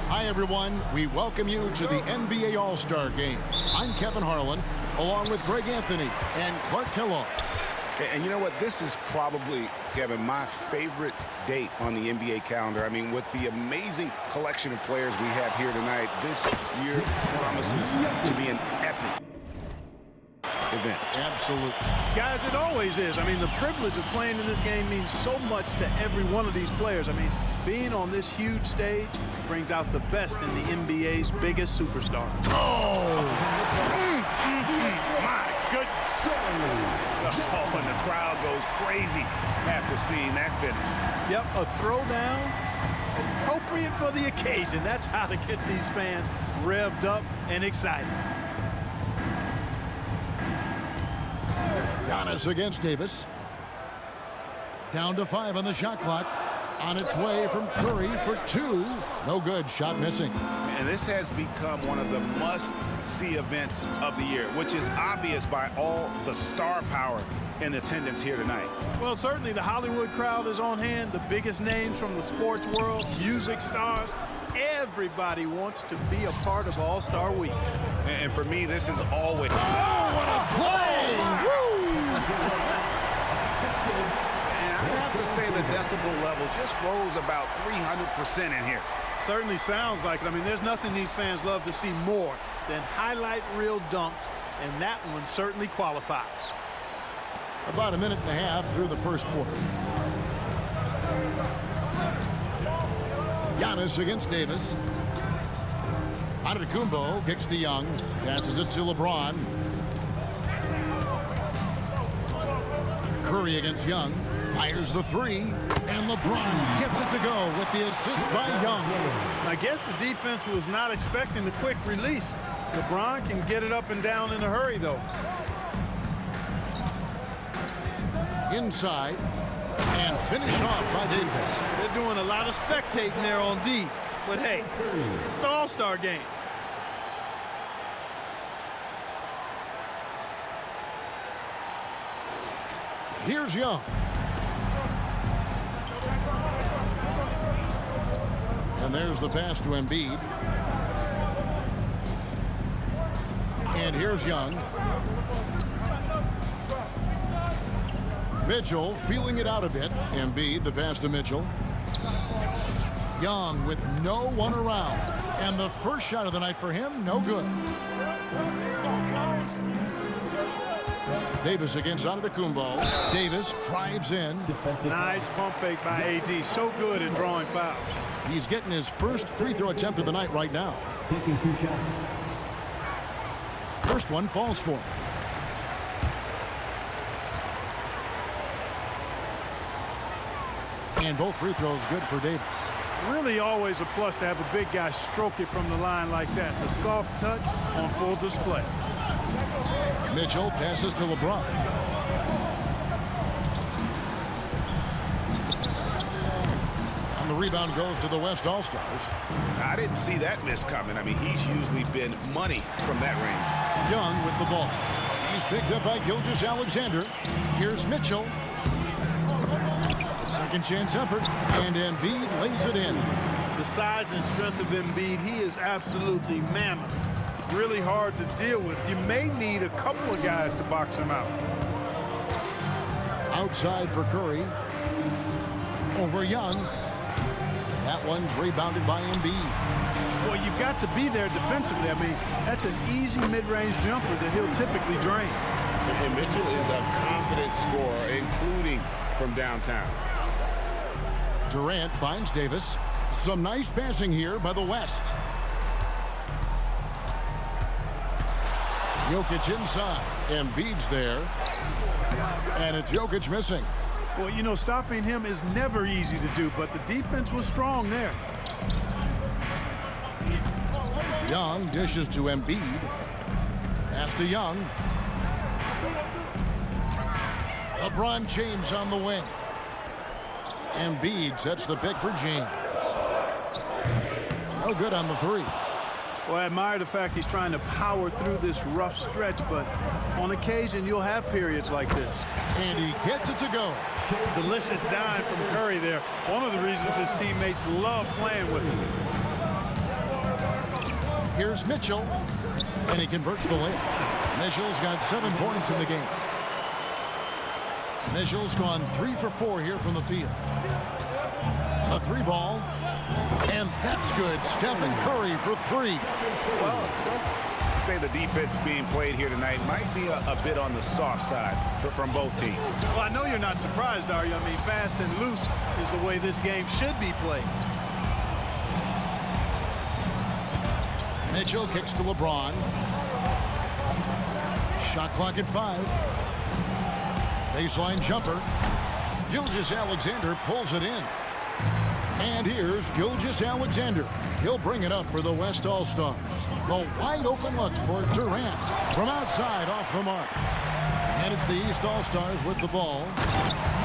Hi, everyone. We welcome you to the NBA All-Star Game. I'm Kevin Harlan, along with Greg Anthony and Clark Kellogg. And you know what? This is probably, Kevin, my favorite date on the NBA calendar. I mean, with the amazing collection of players we have here tonight, this year promises to be an epic event. Absolutely. Guys, it always is. I mean, the privilege of playing in this game means so much to every one of these players. I mean, being on this huge stage brings out the best in the NBA's biggest superstar. Oh! My goodness. Oh, and the crowd goes crazy after seeing that finish. Yep, a throwdown appropriate for the occasion. That's how to get these fans revved up and excited. Giannis against Davis. Down to 5 on the shot clock. On its way from Curry for 2. No good. Shot missing. And this has become one of the must-see events of the year, which is obvious by all the star power in attendance here tonight. Well, certainly the Hollywood crowd is on hand. The biggest names from the sports world, music stars. Everybody wants to be a part of All-Star Week. And for me, this is always... Oh, what a play! Woo! And I have to say the decibel level just rose about 300% in here. Certainly sounds like it. I mean, there's nothing these fans love to see more than highlight reel dunks, and that one certainly qualifies. About a minute and a half through the first quarter. Giannis against Davis. Antetokounmpo kicks to Young. Passes it to LeBron. Curry against Young. Fires the 3. And LeBron gets it to go with the assist by Young. I guess the defense was not expecting the quick release. LeBron can get it up and down in a hurry, though. Inside. And finished off by Davis. They're doing a lot of spectating there on D. But hey, it's the All-Star game. Here's Young. And there's the pass to Embiid. And here's Young. Mitchell feeling it out a bit. Embiid, the pass to Mitchell. Young with no one around. And the first shot of the night for him, no good. Davis against Antetokounmpo. Davis drives in. Nice pump fake by AD. So good at drawing fouls. He's getting his first free throw attempt of the night right now. Taking 2 shots. First one falls for him. And both free throws good for Davis. Really always a plus to have a big guy stroke it from the line like that. A soft touch on full display. Mitchell passes to LeBron. And the rebound goes to the West All-Stars. I didn't see that miss coming. I mean, he's usually been money from that range. Young with the ball. He's picked up by Gilgeous-Alexander. Here's Mitchell. Second chance effort, and Embiid lays it in. The size and strength of Embiid, he is absolutely mammoth. Really hard to deal with. You may need a couple of guys to box him out. Outside for Curry. Over Young. That one's rebounded by Embiid. Well, you've got to be there defensively. I mean, that's an easy mid-range jumper that he'll typically drain. And Mitchell is a confident scorer, including from downtown. Durant finds Davis. Some nice passing here by the West. Jokic inside. Embiid's there. And it's Jokic missing. Well, you know, stopping him is never easy to do, but the defense was strong there. Young dishes to Embiid. Pass to Young. LeBron James on the wing. Embiid sets the pick for James. No good on the 3. Well, I admire the fact he's trying to power through this rough stretch, but on occasion you'll have periods like this. And he gets it to go. Delicious dime from Curry there. One of the reasons his teammates love playing with him. Here's Mitchell, and he converts the layup. Mitchell's got 7 points in the game. Mitchell's gone 3 for 4 here from the field. A 3 ball, and that's good. Stephen Curry for 3. Well, let's say the defense being played here tonight might be a bit on the soft side from both teams. Well, I know you're not surprised, are you? I mean, fast and loose is the way this game should be played. Mitchell kicks to LeBron. Shot clock at 5. Baseline jumper. Gilgeous-Alexander pulls it in. And here's Gilgeous-Alexander. He'll bring it up for the West All-Stars. The wide open look for Durant from outside off the mark. And it's the East All-Stars with the ball.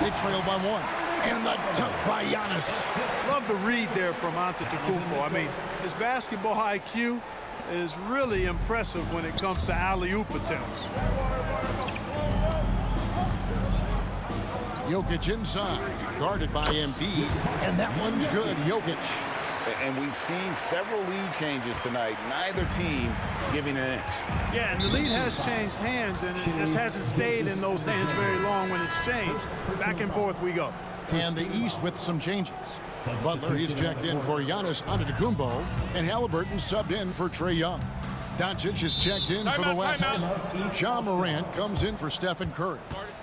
They trail by 1. And the dunk by Giannis. Love the read there from Antetokounmpo. I mean, his basketball IQ is really impressive when it comes to alley-oop attempts. Jokic inside, guarded by Embiid, and that one's good. Jokic. And we've seen several lead changes tonight. Neither team giving an inch. Yeah, and the lead has changed hands, and it just hasn't stayed in those hands very long when it's changed. Back and forth we go. And the East with some changes. Butler, he's checked in for Giannis Antetokounmpo, and Halliburton subbed in for Trae Young. Doncic is checked in for the West. Ja Morant comes in for Stephen Curry.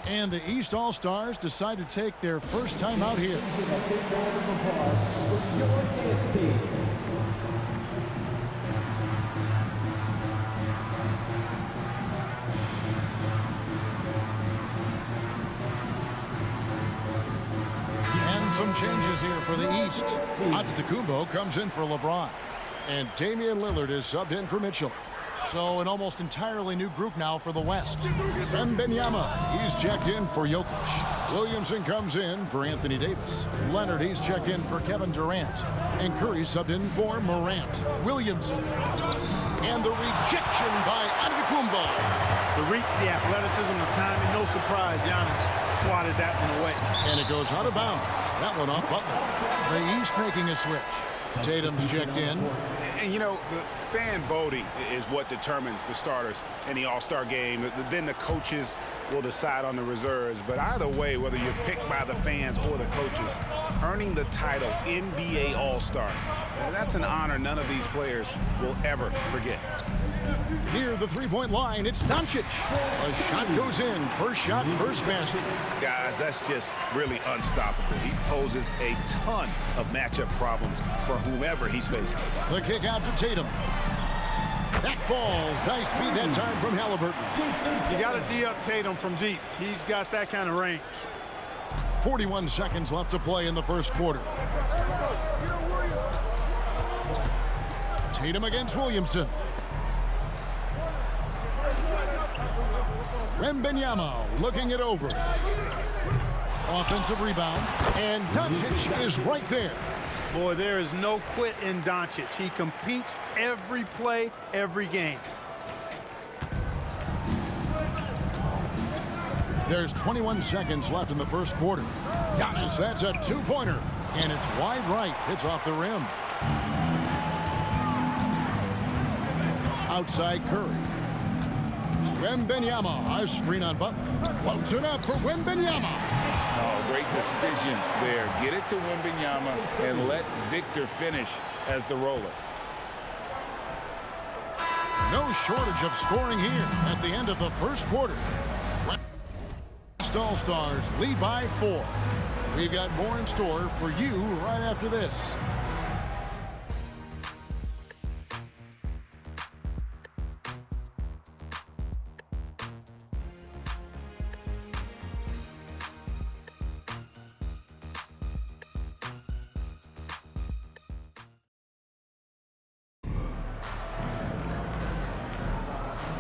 And the East All-Stars decide to take their first time out here. And some changes here for the East. Antetokounmpo comes in for LeBron. And Damian Lillard is subbed in for Mitchell. So an almost entirely new group now for the West. Wembanyama, he's checked in for Jokic. Williamson comes in for Anthony Davis. Leonard, he's checked in for Kevin Durant. And Curry subbed in for Morant. Williamson. And the rejection by Antetokounmpo. The reach, the athleticism, the timing, no surprise, Giannis swatted that one away. And it goes out of bounds. That one off Butler. The East making a switch. Tatum's checked in. And, you know, the fan voting is what determines the starters in the All-Star game. Then the coaches will decide on the reserves. But either way, whether you're picked by the fans or the coaches, earning the title NBA All-Star, that's an honor none of these players will ever forget. Near the three-point line, it's Doncic. A shot goes in. First shot, first basket. Guys, that's just really unstoppable. He poses a ton of matchup problems for whomever he's facing. The kick out to Tatum. That falls. Nice feed that time from Halliburton. You got to D-up Tatum from deep. He's got that kind of range. 41 seconds left to play in the first quarter. Tatum against Williamson. Wembanyama looking it over. Offensive rebound, and Doncic is right there. Boy, there is no quit in Doncic. He competes every play, every game. There's 21 seconds left in the first quarter. Giannis, that's a two-pointer, and it's wide right. It's off the rim. Outside Curry. Wembanyama, a screen on Butler. Floats it up for Wembanyama. Oh, great decision there. Get it to Wembanyama and let Victor finish as the roller. No shortage of scoring here at the end of the first quarter. West All-Stars lead by 4. We've got more in store for you right after this.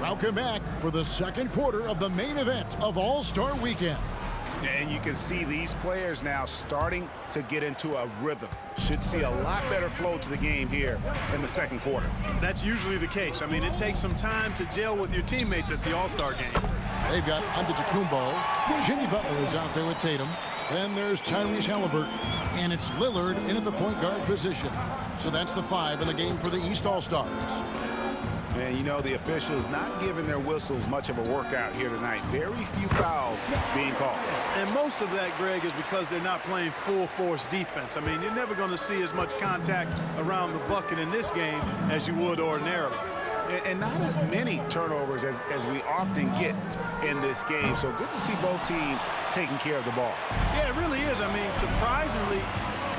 Welcome back for the second quarter of the main event of All-Star Weekend. And you can see these players now starting to get into a rhythm. Should see a lot better flow to the game here in the second quarter. That's usually the case. I mean, it takes some time to gel with your teammates at the All-Star game. They've got Antetokounmpo. Jimmy Butler is out there with Tatum. Then there's Tyrese Halliburton. And it's Lillard in at the point guard position. So that's the 5 in the game for the East All-Stars. And, you know, the officials not giving their whistles much of a workout here tonight. Very few fouls being called. And most of that, Greg, is because they're not playing full-force defense. I mean, you're never going to see as much contact around the bucket in this game as you would ordinarily. And not as many turnovers as we often get in this game. So good to see both teams taking care of the ball. Yeah, it really is. I mean, surprisingly,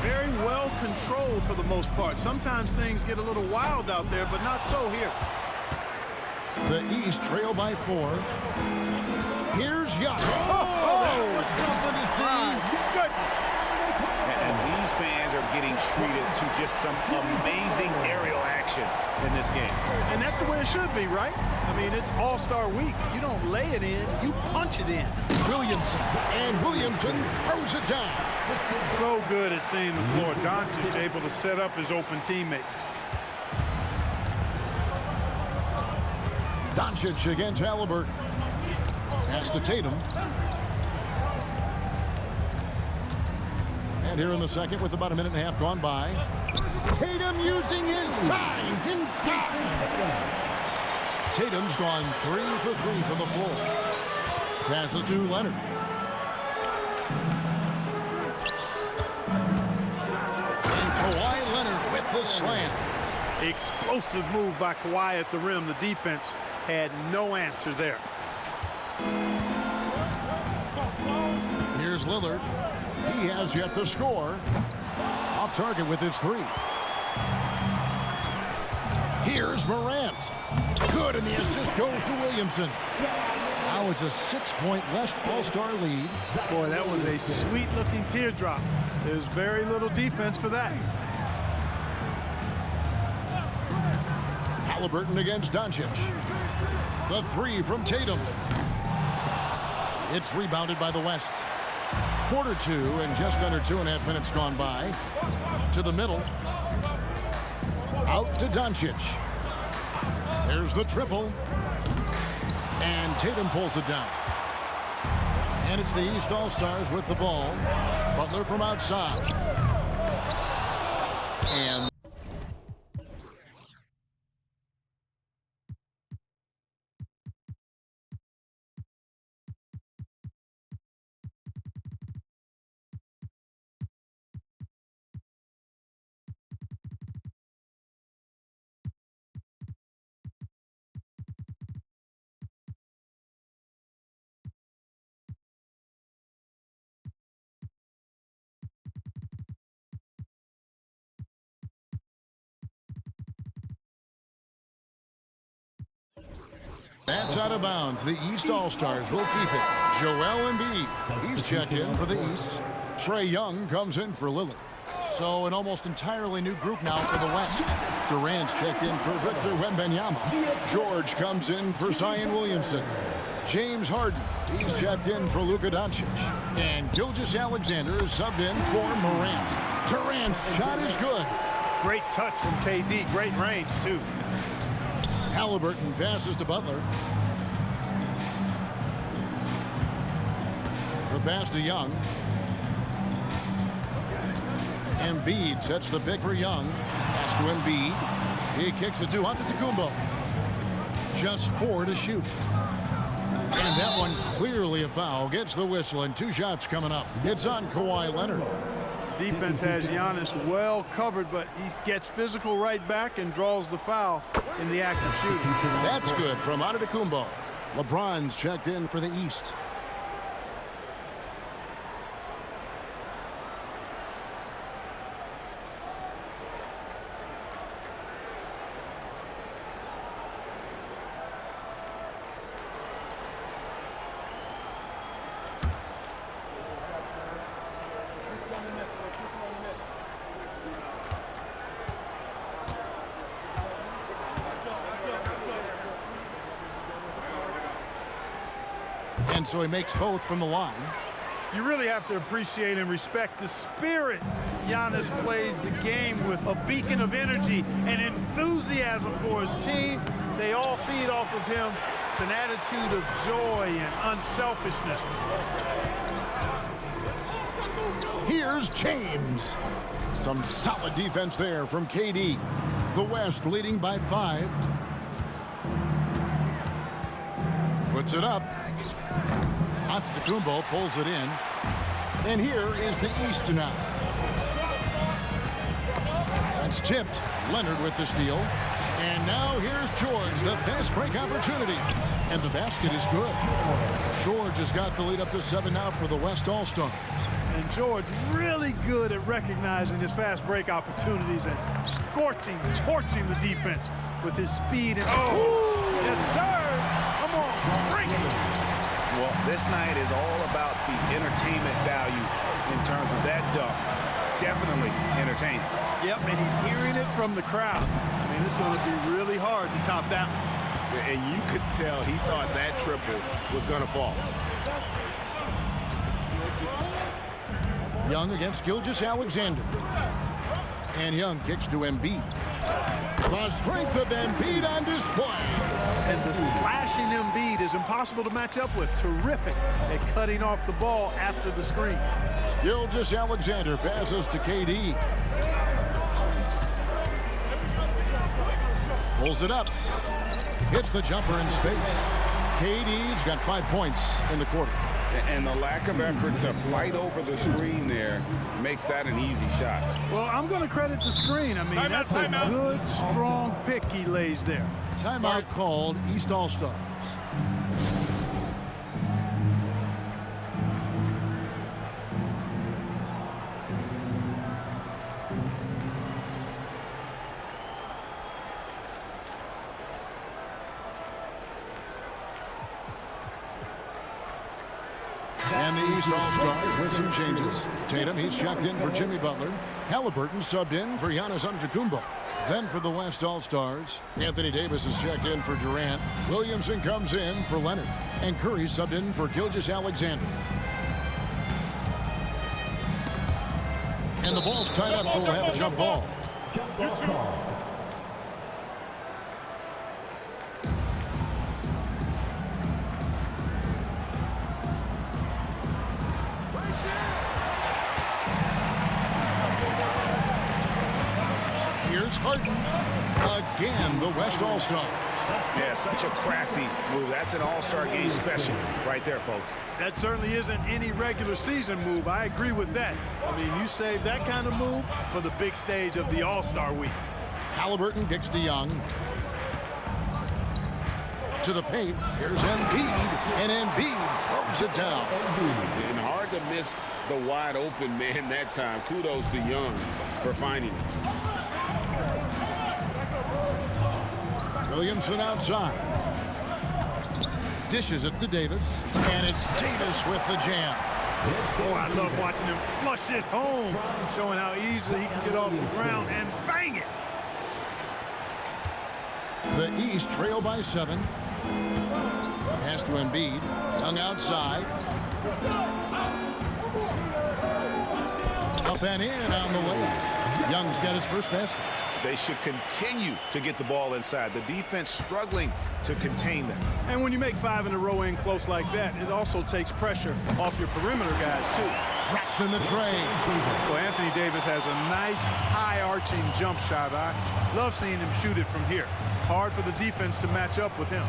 very well controlled for the most part. Sometimes things get a little wild out there, but not so here. The East trail by 4. Here's Young. That was something to see. Goodness. And these fans are getting treated to just some amazing aerial action in this game. And that's the way it should be, right? I mean, it's All-Star Week. You don't lay it in, you punch it in. Williamson, and Williamson throws it down. So good at seeing the floor. Doncic able to set up his open teammates. Doncic against Halliburton. Pass to Tatum. And here in the second with about a minute and a half gone by. Tatum using his size inside. Tatum's gone 3 for 3 from the floor. Passes to Leonard. And Kawhi Leonard with the slam. Explosive move by Kawhi at the rim. The defense had no answer there. Here's Lillard. He has yet to score. Off target with his 3. Here's Morant. Good, and the assist goes to Williamson. Now it's a 6-point West All-Star lead. Boy, that was a sweet-looking teardrop. There's very little defense for that. Halliburton against Doncic. The 3 from Tatum. It's rebounded by the West. Quarter 2 and just under 2.5 minutes gone by. To the middle. Out to Doncic. There's the triple. And Tatum pulls it down. And it's the East All-Stars with the ball. Butler from outside. And that's out of bounds. The East All-Stars will keep it. Joel Embiid. He's checked in for the East. Trae Young comes in for Lillard. So an almost entirely new group now for the West. Durant's checked in for Victor Wembanyama. George comes in for Zion Williamson. James Harden. He's checked in for Luka Doncic. And Gilgeous-Alexander is subbed in for Morant. Durant's shot is good. Great touch from KD. Great range, too. Halliburton passes to Butler. The pass to Young. Embiid sets the pick for Young. Pass to Embiid. He kicks it to Antetokounmpo. Just 4 to shoot. And that one clearly a foul. Gets the whistle and 2 shots coming up. It's on Kawhi Leonard. Defense has Giannis well covered, but he gets physical right back and draws the foul in the act of shooting. That's good from Antetokounmpo. LeBron's checked in for the East. And so he makes both from the line. You really have to appreciate and respect the spirit Giannis plays the game with. A beacon of energy and enthusiasm for his team. They all feed off of him. An attitude of joy and unselfishness. Here's James. Some solid defense there from KD. The West leading by 5. Puts it up. Antetokounmpo pulls it in. And here is the East now. That's tipped. Leonard with the steal. And now here's George, the fast break opportunity. And the basket is good. George has got the lead up to 7 now for the West All-Stars. And George really good at recognizing his fast break opportunities and torching the defense with his speed. And yes, sir. Come on, bring it. Well, this night is all about the entertainment value in terms of that dunk. Definitely entertaining. Yep, and he's hearing it from the crowd. I mean, it's going to be really hard to top that one. And you could tell he thought that triple was going to fall. Young against Gilgeous-Alexander. And Young kicks to Embiid. The strength of Embiid on display. And the slashing Embiid is impossible to match up with. Terrific at cutting off the ball after the screen. Gilgeous-Alexander passes to KD. Pulls it up. Hits the jumper in space. KD's got 5 points in the quarter. And the lack of effort to fight over the screen there makes that an easy shot. Well, I'm going to credit the screen. I mean, that's a good, strong pick he lays there. Timeout called, East All-Stars. And the East All-Stars with some changes. Tatum, he's checked in for Jimmy Butler. Halliburton subbed in for Giannis Antetokounmpo. Then for the West All-Stars, Anthony Davis is checked in for Durant. Williamson comes in for Leonard. And Curry subbed in for Gilgeous-Alexander. And the ball's tied up, so we'll have a jump ball. Here's Harden. Again, the West All-Stars. Yeah, such a crafty move. That's an all-star game special right there, folks. That certainly isn't any regular season move. I agree with that. I mean, you save that kind of move for the big stage of the All-Star week. Halliburton kicks to Young. To the paint. Here's Embiid. And Embiid throws it down. And hard to miss the wide open man that time. Kudos to Young for finding it. Williamson outside. Dishes it to Davis. And it's Davis with the jam. Oh, I love watching him flush it home, showing how easily he can get off the ground and bang it. The East trail by 7. Pass to Embiid. Young outside. Up and in on the way. Young's got his first basket. They should continue to get the ball inside. The defense struggling to contain them. And when you make 5 in a row in close like that, it also takes pressure off your perimeter guys, too. Drops in the tray. Well, Anthony Davis has a nice, high-arching jump shot. I love seeing him shoot it from here. Hard for the defense to match up with him.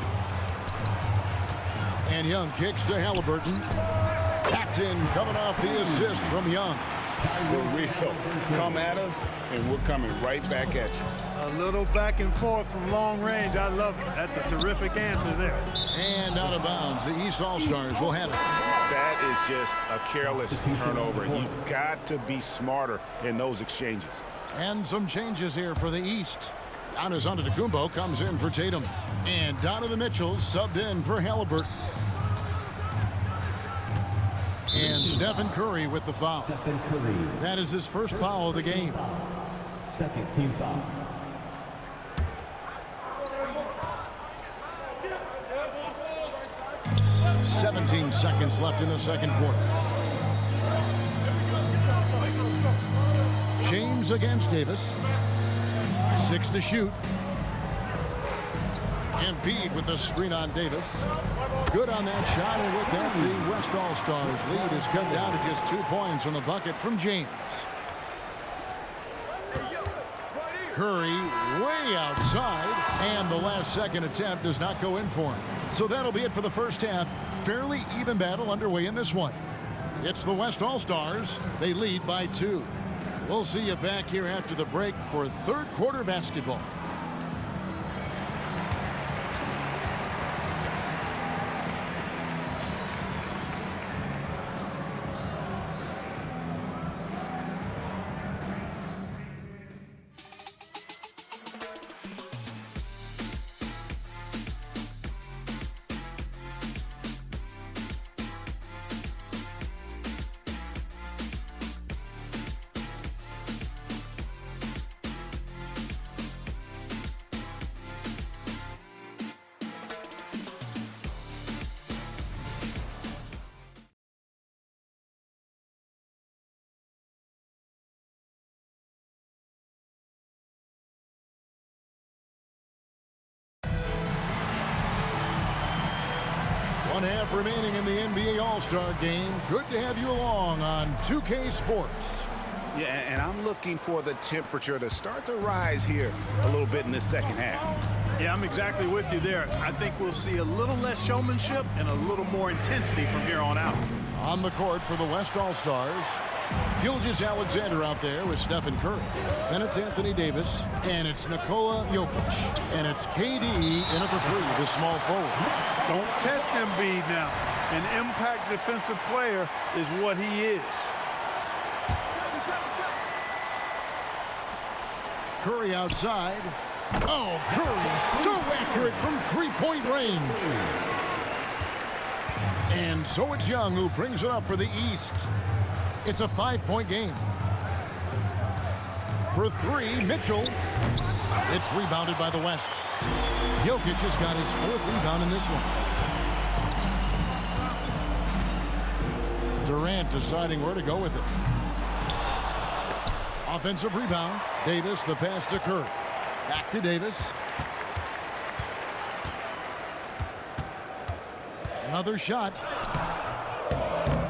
And Young kicks to Halliburton. That's in, coming off the assist from Young. For real. Come at us, and we're coming right back at you. A little back and forth from long range. I love it. That's a terrific answer there. And out of bounds, the East All-Stars will have it. That is just a careless turnover. You've got to be smarter in those exchanges. And some changes here for the East. Giannis Antetokounmpo comes in for Tatum. And Donovan Mitchell subbed in for Halliburton. And Stephen Curry with the foul. That is his first foul of the game. Second team foul. "17 seconds left in the second quarter. James against Davis. 6 to shoot. Embiid with the screen on Davis. Good on that shot, and with that, the West All-Stars lead is cut down to just 2 points on the bucket from James. Curry way outside, and the last second attempt does not go in for him. So that'll be it for the first half. Fairly even battle underway in this one. It's the West All-Stars. They lead by 2. We'll see you back here after the break for third quarter basketball. One half remaining in the NBA All-Star game. Good to have you along on 2K Sports. Yeah, and I'm looking for the temperature to start to rise here a little bit in this second half. Yeah, I'm exactly with you there. I think we'll see a little less showmanship and a little more intensity from here on out. On the court for the West All-Stars, Gilgeous-Alexander out there with Stephen Curry. Then it's Anthony Davis, and it's Nikola Jokic. And it's KD in at the 3, the small forward. Don't test Embiid now. An impact defensive player is what he is. Curry outside. Oh, Curry so accurate from three-point range. And so it's Young who brings it up for the East. It's a 5-point game. For 3, Mitchell. It's rebounded by the West. Jokic has got his 4th rebound in this one. Durant deciding where to go with it. Offensive rebound. Davis, the pass to Curry. Back to Davis. Another shot.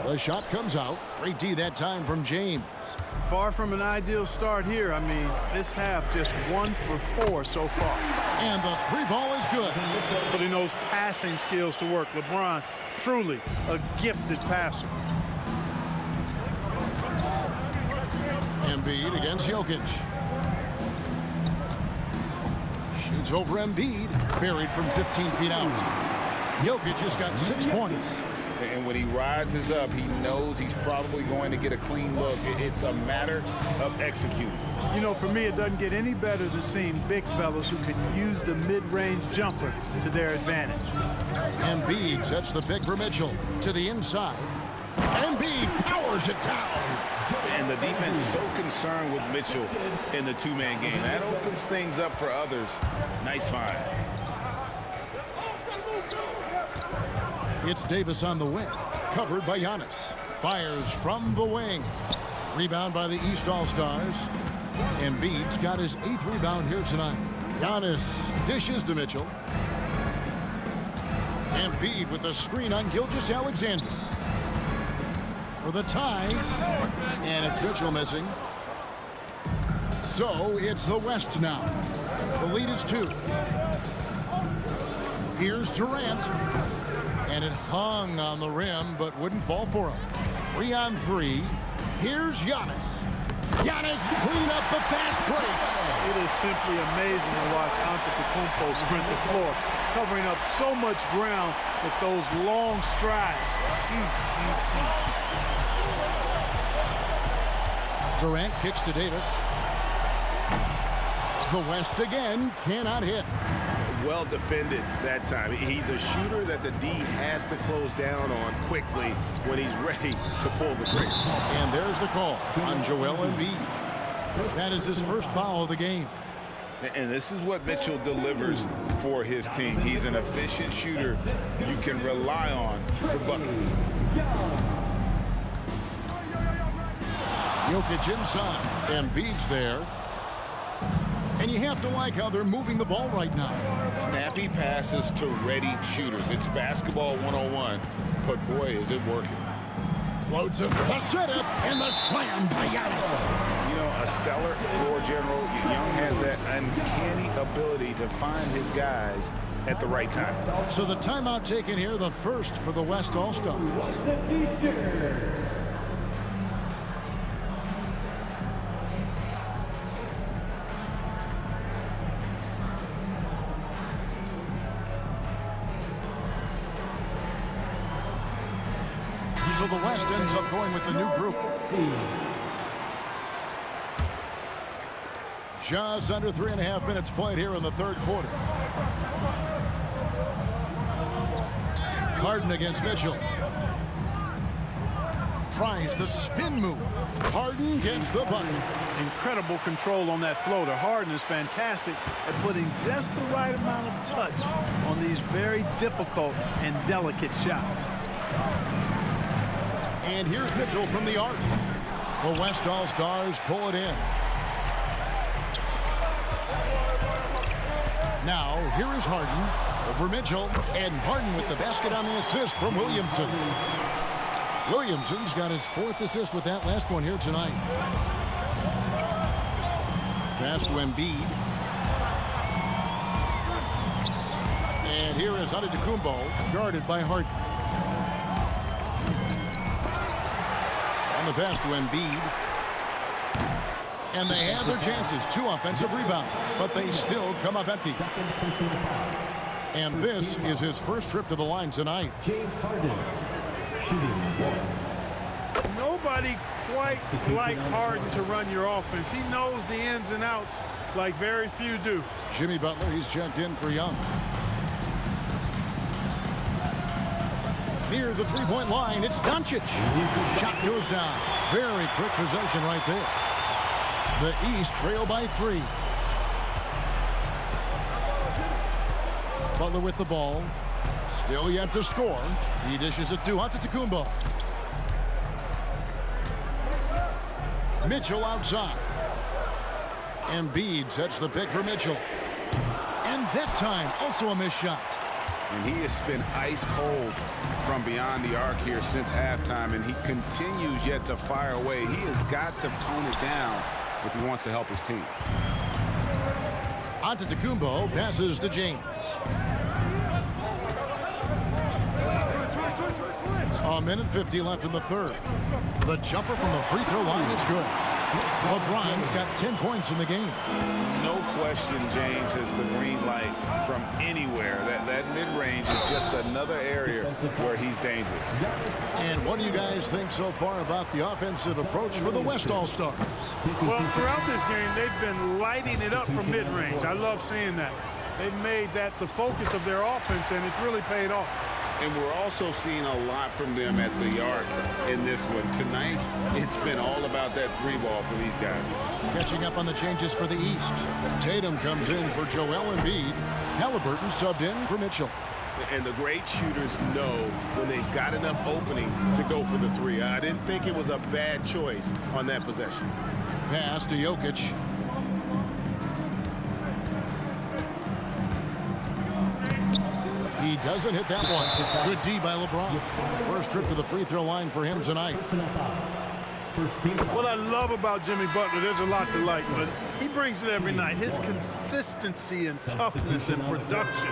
The shot comes out. Great D that time from James. Far from an ideal start here. I mean, this half just 1 for 4 so far. And the 3 ball is good. Putting those passing skills to work. LeBron, truly a gifted passer. Embiid against Jokic. Shoots over Embiid. Buried from 15 feet out. Jokic has got 6 points. And when he rises up, he knows he's probably going to get a clean look. It's a matter of executing. You know, for me, it doesn't get any better than seeing big fellas who can use the mid-range jumper to their advantage. Embiid sets the pick for Mitchell to the inside. Embiid powers it down. And the defense so concerned with Mitchell in the 2-man game. That opens things up for others. Nice find. It's Davis on the wing, covered by Giannis. Fires from the wing. Rebound by the East All-Stars. Embiid's got his 8th rebound here tonight. Giannis dishes to Mitchell. Embiid with a screen on Gilgeous-Alexander. For the tie. And it's Mitchell missing. So it's the West now. The lead is 2. Here's Durant. And it hung on the rim, but wouldn't fall for him. 3 on 3. Here's Giannis. Giannis clean up the fast break. It is simply amazing to watch Antetokounmpo sprint the floor, covering up so much ground with those long strides. Durant kicks to Davis. The West again cannot hit. Well defended that time. He's a shooter that the D has to close down on quickly when he's ready to pull the trigger. And there's the call on Joel Embiid. That is his first foul of the game. And this is what Mitchell delivers for his team. He's an efficient shooter you can rely on for buckets. Jokic inside. Embiid's there. And you have to like how they're moving the ball right now. Snappy passes to ready shooters. It's basketball 101, but boy, is it working. Floats it for the setup and the slam by Giannis. You know, a stellar floor general. Young has that uncanny ability to find his guys at the right time. So the timeout taken here, the first for the West All-Stars. So the West ends up going with the new group. Just under 3.5 minutes played here in the third quarter. Harden against Mitchell. Tries the spin move. Harden gets the bucket. Incredible control on that floater. Harden is fantastic at putting just the right amount of touch on these very difficult and delicate shots. And here's Mitchell from the arc. The West All-Stars pull it in. Now, here is Harden over Mitchell. And Harden with the basket on the assist from Williamson. Williamson's got his 4th assist with that last one here tonight. Pass to Embiid. And here is Antetokounmpo, guarded by Harden. On the pass to Embiid. And they had their chances. 2 offensive rebounds, but they still come up empty. And this is his first trip to the line tonight. James Harden, shooting 1. Nobody quite like Harden to run your offense. He knows the ins and outs like very few do. Jimmy Butler, he's checked in for Young. Near the three-point line, it's Doncic. The shot goes down. Very quick possession right there. The East trail by 3. Butler with the ball. Still yet to score. He dishes it to Antetokounmpo. Mitchell outside. Embiid sets the pick for Mitchell. And that time, also a missed shot. And he has been ice cold from beyond the arc here since halftime, and he continues yet to fire away. He has got to tone it down if he wants to help his team. Antetokounmpo passes to James. A minute 50 left in the third. The jumper from the free throw line is good. LeBron's got 10 points in the game. No question James has the green light from anywhere. That mid-range is just another area where he's dangerous. And what do you guys think so far about the offensive approach for the West All-Stars? Well, throughout this game, they've been lighting it up from mid-range. I love seeing that. They've made that the focus of their offense, and it's really paid off. And we're also seeing a lot from them at the arc in this one. Tonight, it's been all about that 3-ball for these guys. Catching up on the changes for the East. Tatum comes in for Joel Embiid. Halliburton subbed in for Mitchell. And the great shooters know when they've got enough opening to go for the 3. I didn't think it was a bad choice on that possession. Pass to Jokic. He doesn't hit that one. Good D by LeBron. First trip to the free throw line for him tonight. What I love about Jimmy Butler, there's a lot to like, but he brings it every night. His consistency and toughness and production.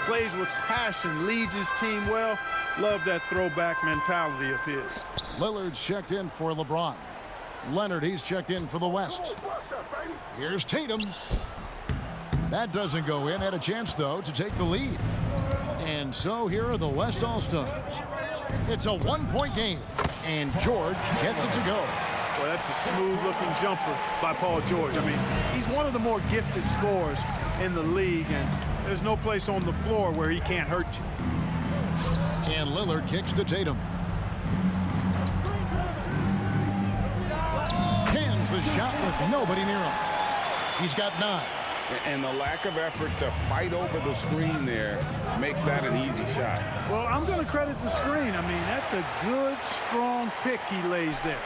Plays with passion, leads his team well. Love that throwback mentality of his. Lillard's checked in for LeBron. Leonard, he's checked in for the West. Here's Tatum. That doesn't go in. Had a chance, though, to take the lead. And so here are the West All-Stars. It's a 1-point game, and George gets it to go. Well, that's a smooth-looking jumper by Paul George. I mean, he's one of the more gifted scorers in the league, and there's no place on the floor where he can't hurt you. And Lillard kicks to Tatum. Cans the shot with nobody near him. He's got 9. And the lack of effort to fight over the screen there makes that an easy shot. Well, I'm going to credit the screen. I mean, that's a good, strong pick he lays there.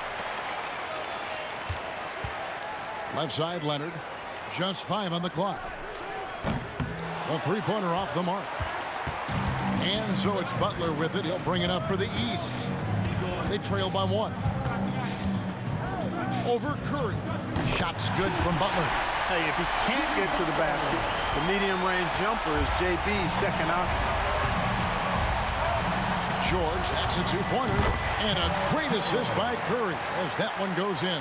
Left side, Leonard. Just 5 on the clock. A three-pointer off the mark. And so it's Butler with it. He'll bring it up for the East. They trail by 1. over Curry. Shot's good from Butler. Hey, if he can't get to the basket, the medium-range jumper is JB's second option. George, that's a two-pointer. And a great assist by Curry as that one goes in.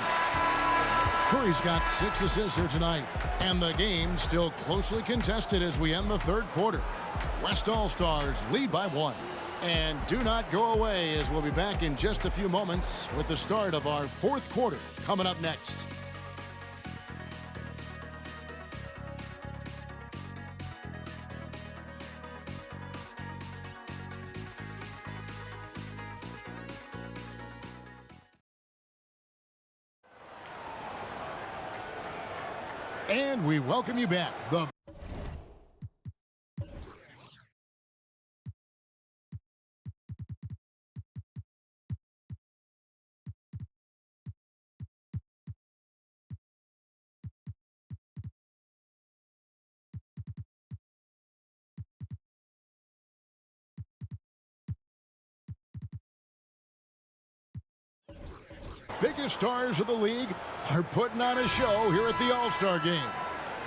Curry's got 6 assists here tonight. And the game still closely contested as we end the third quarter. West All-Stars lead by 1. And do not go away as we'll be back in just a few moments with the start of our fourth quarter coming up next. And we welcome you back. The biggest stars of the league are putting on a show here at the All-Star Game.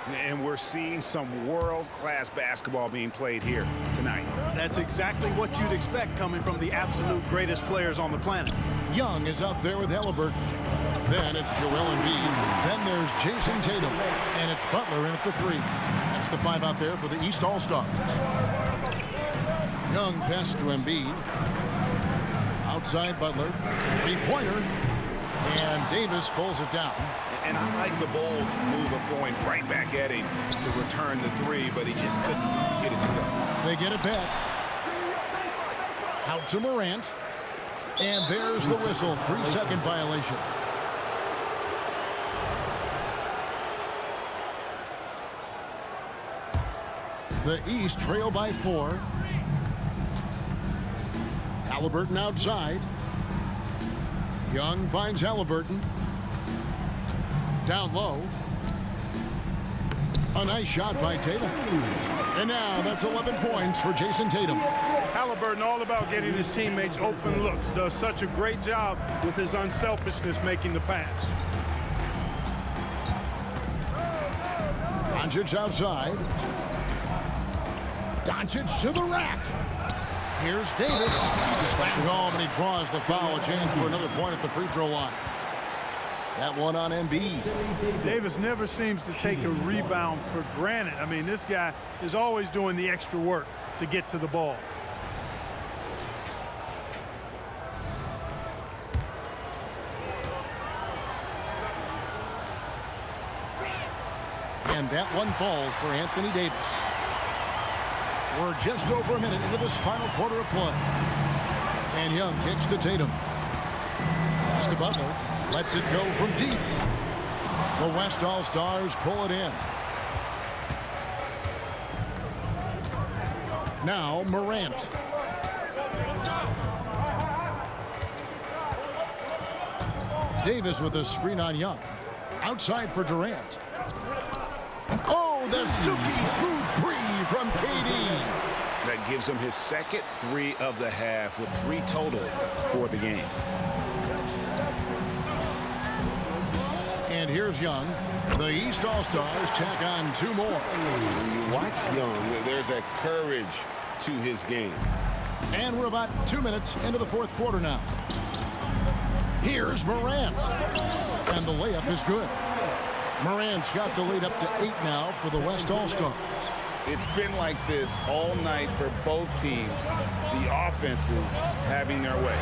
And we're seeing some world-class basketball being played here tonight. That's exactly what you'd expect coming from the absolute greatest players on the planet. Young is up there with Halliburton. Then it's Joel Embiid. Then there's Jason Tatum. And it's Butler in at the 3. That's the 5 out there for the East All-Stars. Young pass to Embiid. Outside Butler. 3-pointer. And Davis pulls it down. And I like the bold move of going right back at him to return the 3, but he just couldn't get it to go. They get it back. Out to Morant. And there's the whistle. 3-second violation. The East trail by 4. Halliburton outside. Young finds Halliburton. Down low. A nice shot by Tatum. And now that's 11 points for Jason Tatum. Halliburton all about getting his teammates open looks. Does such a great job with his unselfishness making the pass. Doncic outside. Doncic to the rack. Here's Davis. Swing home and he draws the foul. A chance for another point at the free throw line. That one on Embiid. Davis never seems to take a rebound for granted. I mean, this guy is always doing the extra work to get to the ball. And that one falls for Anthony Davis. We're just over a minute into this final quarter of play. And Young kicks to Tatum. Pass to Butler. Lets it go from deep. The West All-Stars pull it in. Now Morant. Davis with a screen on Young. Outside for Durant. Oh, the silky smooth 3 from KD. That gives him his second 3 of the half with 3 total for the game. And here's Young. The East All-Stars tack on 2 more. When you watch Young, there's a courage to his game. And we're about 2 minutes into the fourth quarter now. Here's Morant. And the layup is good. Morant's got the lead up to 8 now for the West All-Stars. It's been like this all night for both teams. The offenses having their way.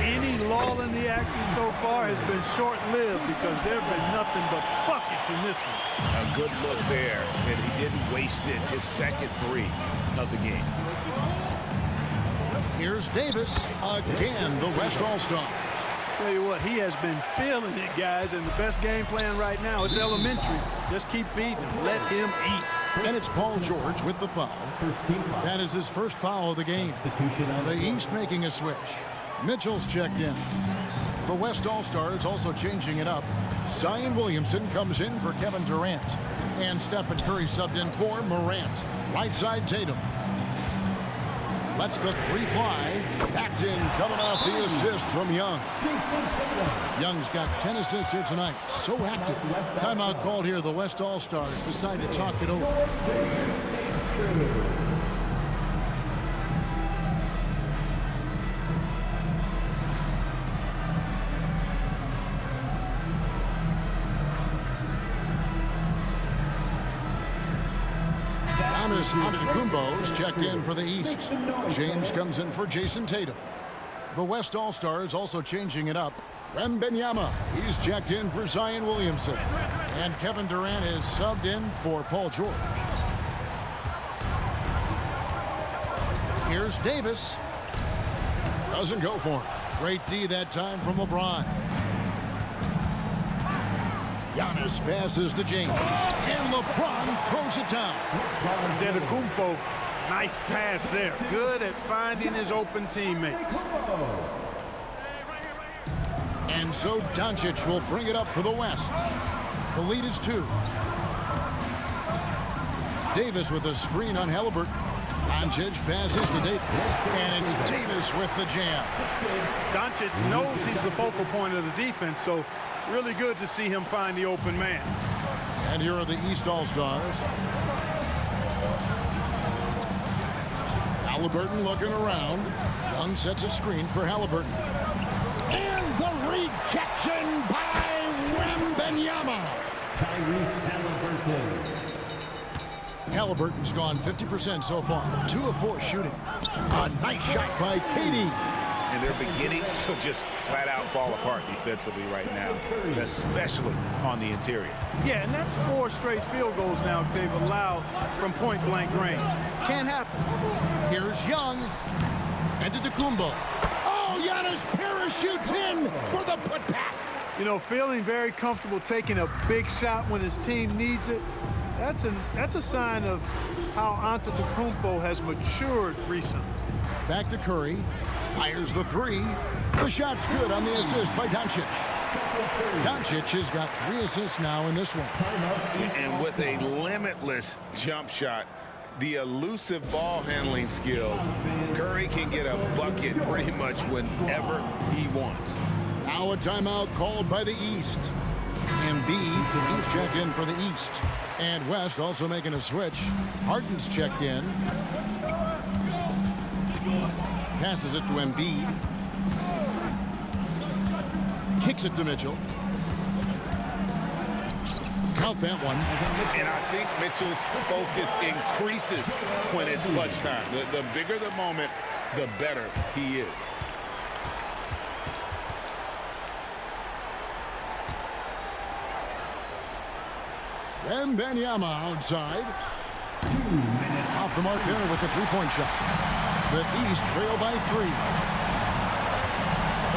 Any lull in the action so far has been short-lived because there have been nothing but buckets in this one. A good look there, and he didn't waste it. His second 3 of the game. Here's Davis. Again, the West All-Stars. Tell you what, he has been feeling it, guys, and the best game plan right now, it's elementary. Just keep feeding him. Let him eat. And it's Paul George with the foul. That is his first foul of the game. The East making a switch. Mitchell's checked in. The West All-Stars also changing it up. Zion Williamson comes in for Kevin Durant. And Stephen Curry subbed in for Morant. Right side Tatum. Lets the three fly. That's in, coming off the assist from Young. Young's got 10 assists here tonight. So active. Timeout called here. The West All-Stars decide to talk it over. Giannis Antetokounmpo's checked in for the East. James comes in for Jason Tatum. The West All-Stars also changing it up. Wembanyama, he's checked in for Zion Williamson. And Kevin Durant is subbed in for Paul George. Here's Davis. Doesn't go for it. Great D that time from LeBron. Giannis passes to James. And LeBron throws it down. Antetokounmpo, nice pass there. Good at finding his open teammates. And so Doncic will bring it up for the West. The lead is 2. Davis with a screen on Halliburton. Doncic passes to Davis. And it's Davis with the jam. Doncic knows he's the focal point of the defense, so really good to see him find the open man. And here are the East All-Stars. Halliburton looking around. Young sets a screen for Halliburton. And the rejection by Wembanyama. Tyrese Halliburton. Halliburton's gone 50% so far. 2 of 4 shooting. A nice shot by KD. And they're beginning to just flat out fall apart defensively right now, especially on the interior. Yeah, and that's 4 straight field goals now they've allowed from point-blank range. Can't happen. Here's Young. Antetokounmpo. Oh, Giannis parachutes in for the putback. You know, feeling very comfortable taking a big shot when his team needs it. That's a sign of how Antetokounmpo has matured recently. Back to Curry. Fires the 3. The shot's good on the assist by Doncic. Doncic has got 3 assists now in this one. And with a limitless jump shot, the elusive ball handling skills, Curry can get a bucket pretty much whenever he wants. Now a timeout called by the East. Embiid, he's checked in for the East. And West also making a switch. Harden's checked in. Passes it to Embiid. Kicks it to Mitchell. Count that one. And I think Mitchell's focus increases when it's clutch time. The bigger the moment, the better he is. Wembanyama outside. Off the mark there with the three-point shot. The East trail by 3.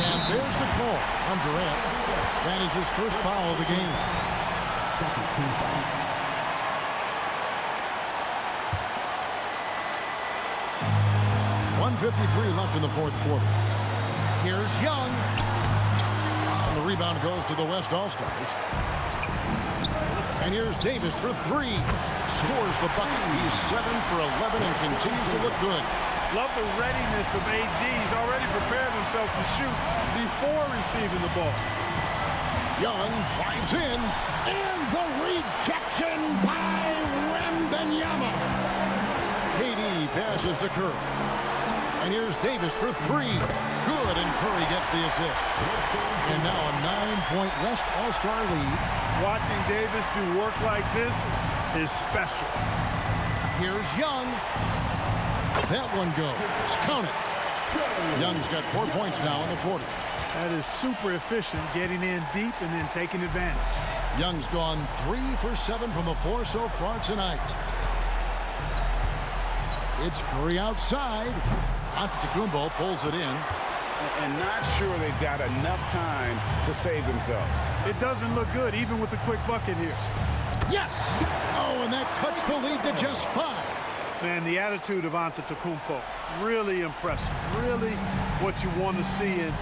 And there's the call on Durant. That is his first foul of the game. Second team foul. .153 left in the 4th quarter. Here's Young. And the rebound goes to the West All-Stars. And here's Davis for 3. Scores the bucket. He's 7 for 11 and continues to look good. Love the readiness of AD. He's already prepared himself to shoot before receiving the ball. Young drives in. And the rejection by Wembanyama. KD passes to Curry. And here's Davis for 3. Good, and Curry gets the assist. And now a 9-point West All-Star lead. Watching Davis do work like this is special. Here's Young. That one goes. Count it. Young's got 4 points now in the quarter. That is super efficient, getting in deep and then taking advantage. Young's gone 3 for 7 from the floor so far tonight. It's Curry outside. Antetokounmpo pulls it in. And not sure they've got enough time to save themselves. It doesn't look good, even with a quick bucket here. Yes! Oh, and that cuts the lead to just 5. Man, the attitude of Antetokounmpo, really impressive. Really what you want to see in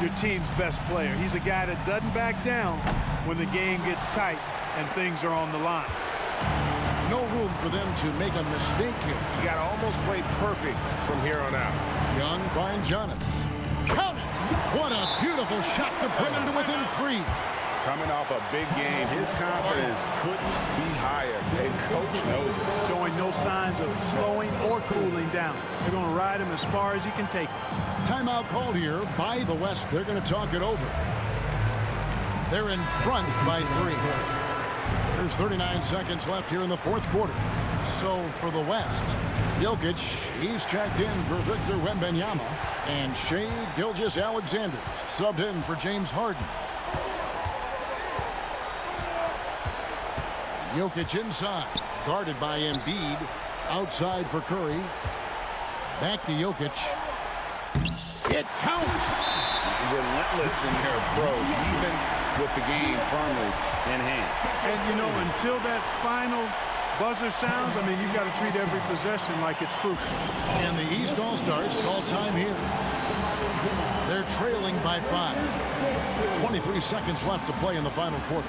your team's best player. He's a guy that doesn't back down when the game gets tight and things are on the line. No room for them to make a mistake here. You got to almost play perfect from here on out. Young finds Giannis. Count it! What a beautiful shot to bring him to within 3. Coming off a big game, his confidence couldn't be higher. And coach knows it. Showing no signs of slowing or cooling down. They're going to ride him as far as he can take him. Timeout called here by the West. They're going to talk it over. They're in front by 3. There's 39 seconds left here in the fourth quarter. So for the West, Jokic, he's checked in for Victor Wembanyama, and Shai Gilgeous-Alexander subbed in for James Harden. Jokic inside, guarded by Embiid, outside for Curry. Back to Jokic. It counts! Relentless in their approach, even with the game firmly in hand. And, you know, until that final buzzer sounds, I mean, you've got to treat every possession like it's crucial. And the East All-Stars call time here. They're trailing by 5. 23 seconds left to play in the final quarter.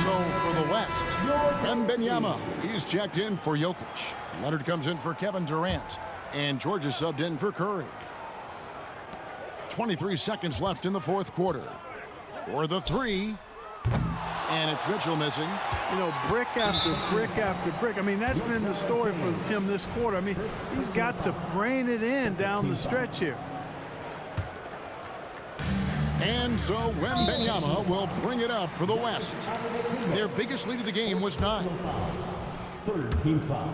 So for the West, Wembanyama, he's checked in for Jokic. Leonard comes in for Kevin Durant, and George is subbed in for Curry. 23 seconds left in the fourth quarter. For the 3, and it's Mitchell missing. You know, brick after brick after brick. I mean, that's been the story for him this quarter. I mean, he's got to rein it in down the stretch here. And so Wembanyama will bring it up for the West. Their biggest lead of the game was 9. Third team foul.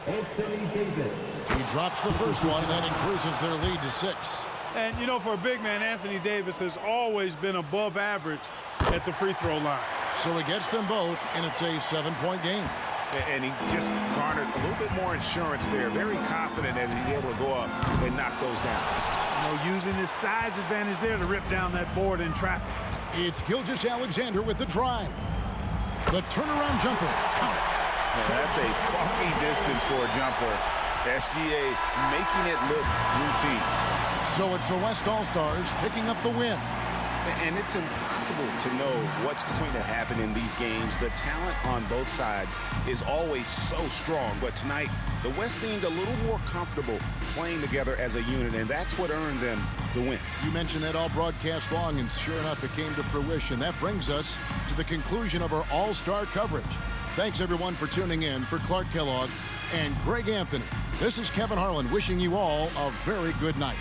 Anthony Davis. He drops the first one, and that increases their lead to 6. And, you know, for a big man, Anthony Davis has always been above average at the free throw line. So he gets them both, and it's a 7-point game. And he just garnered a little bit more insurance there. Very confident as he's able to go up and knock those down. You know, using his size advantage there to rip down that board in traffic. It's Gilgeous-Alexander with the drive. The turnaround jumper. Count it. Now, that's a funky distance for a jumper. SGA making it look routine. So it's the West All-Stars picking up the win. And it's impossible to know what's going to happen in these games. The talent on both sides is always so strong. But tonight, the West seemed a little more comfortable playing together as a unit, and that's what earned them the win. You mentioned that all broadcast long, and sure enough, it came to fruition. That brings us to the conclusion of our All-Star coverage. Thanks, everyone, for tuning in. For Clark Kellogg and Greg Anthony, this is Kevin Harlan wishing you all a very good night.